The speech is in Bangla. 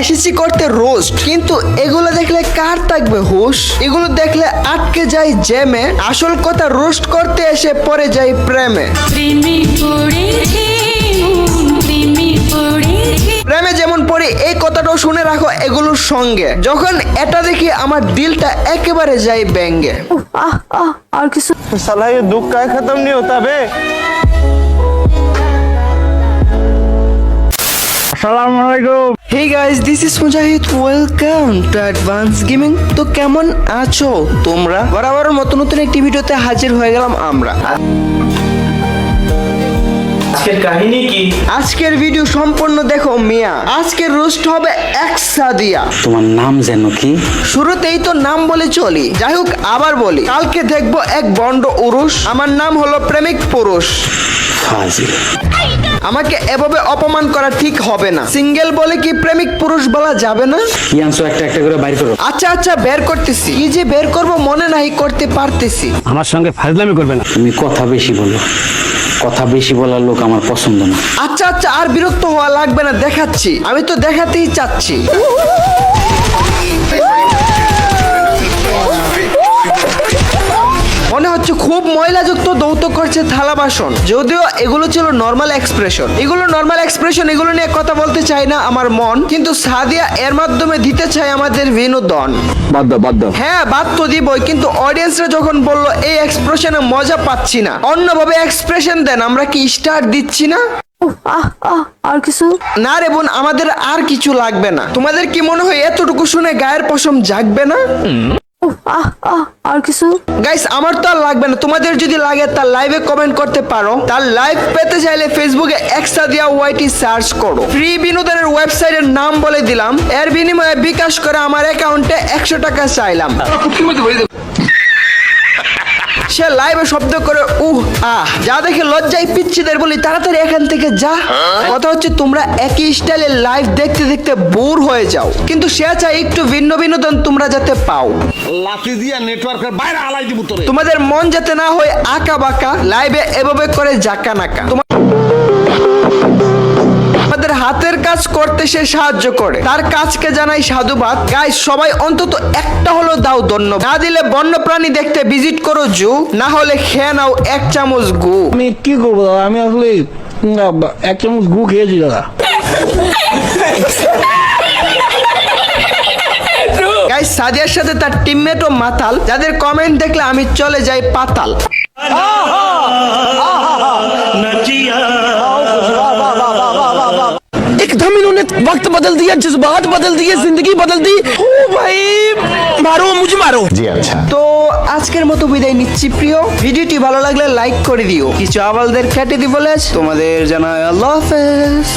এসেছি করতে রোস্ট, কিন্তু এগুলো দেখলে কার থাকবে হুশ? এগুলো দেখলে আটকে যায় জ্যামে, আসল কথা রোস্ট করতে এসে পড়ে যায় প্রেমে। প্রেমে যেমন পড়ি এই কথাটাও শুনে রাখো এগুলোর সঙ্গে, যখন এটা দেখি আমার দিলটা একেবারে যায় ব্যঙ্গে। और किसी साला ये दुख का खत्म नहीं होता बे। अस्सलामुअलैकुम। Hey guys, this is Mujahid. Welcome to Advanced Gaming. তো কেমন আছো তোমরা? বরাবর নতুন একটি ভিডিওতে হাজির হয়ে গেলাম আমরা। আজকের কাহিনী কি? আজকের ভিডিও সম্পূর্ণ দেখো মিয়া। আজকের রোস্ট হবে এক সাদিয়া। তোমার নাম যেন কি? শুরুতেই তো নাম বলে চলি, যাই হোক আবার বলি, কালকে দেখবো এক বন্ড উরুষ। আমার নাম হলো প্রেমিক পুরুষ। ফাজিল। আমাকে এভাবে অপমান করা ঠিক হবে না। সিঙ্গেল বলে কি প্রেমিক পুরুষ বলা যাবে না? কি আনছো একটা একটা করে বাইর করো। আচ্ছা বের করতেছি। কি যে বের করব মনে নাই করতে পারতেছি। আমার সঙ্গে ফাজলামি করবে না। তুমি কথা বেশি বলো, কথা বেশি বলার লোক আমার পছন্দ না। আচ্ছা আর বিরক্ত হওয়া লাগবে না, দেখাচ্ছি। আমি তো দেখাতেই চাচ্ছি। মনে হচ্ছে খুব ময়লাযুক্ত দৌত করছে থালা বাসন, যদিও এগুলো ছিল নর্মাল এক্সপ্রেশন। এগুলো নিয়ে কথা বলতে চাই না আমার মন, কিন্তু সাদিয়া এর মাধ্যমে দিতে চাই আমাদের বিনোদন। বাদ দাও। হ্যাঁ বাদ তো দিবই, কিন্তু অডিয়েন্সরা যখন বললো এই এক্সপ্রেশনে মজা পাচ্ছি না, অন্যভাবে এক্সপ্রেশন দেন, আমরা কি স্টার দিচ্ছি না? और किसी না রে বোন, আমাদের আর কিছু লাগবে না। তোমাদের কি মনে হয় এতটুকু শুনে গায়ের পশম জাগবে না? और किसी গাইস আমার তো আর লাগবে না, তোমাদের যদি লাগে তার লাইভে কমেন্ট করতে পারো। তার লাইভ পেতে চাইলে ফেসবুকে এক্সাদিয়া ওয়াইটি সার্চ করো। ফ্রি বিনোদনের ওয়েবসাইটের নাম বলে দিলাম, এর বিনিময়ে বিকাশ করে আমার অ্যাকাউন্টে 100 টাকা চাইলাম। সে লাইভে শব্দ করে যা দেখে লজ্জায় পিচ্ছিদের বলি তাড়াতাড়ি এখান থেকে যা। কথা হচ্ছে তোমরা একই স্টাইলে লাইভ দেখতে দেখতে বোর হয়ে যাও, কিন্তু সে চাই একটু ভিন্ন বিনোদন তোমরা যাতে পাও। লাঠি দিয়া নেটওয়ার্কের বাইরে আলাই দিব তোরে। তোমাদের মন যাতে না হয় আঁকা বাঁকা, লাইভে এভাবে করে জাকা নাকা। আমাদের হাতের কাজ করতে সে সাহায্য করে, তার কাজকে জানাই সাধুবাদ। গাইস সবাই অন্তত একটা হলো দাও ধন্যবাদ। না দিলে বন্যপ্রাণী দেখতে ভিজিট করো জু, না হলে খেয়ে নাও 1 চামচ গু। আমি কি করবো দাদা, আমি আসলে 1 চামচ গু খেয়েছি দাদা। গাইস সাদিয়ার সাথে তার টিমমেটও মাতাল, যাদের কমেন্ট দেখলে আমি চলে যাই পাতাল। एकदम इन्होंने वक्त बदल दिया, जज्बात बदल दिए, जिंदगी बदल दी। ओ भाई मारो, मुझे मारो। তো আজকের মতো বিদায় নিচ্ছি প্রিয়। ভিডিওটি ভালো লাগলে লাইক করে দিও, কিছু আবালদের কেটে দি বলে তোমাদের জানাই আল্লাহ হাফেজ।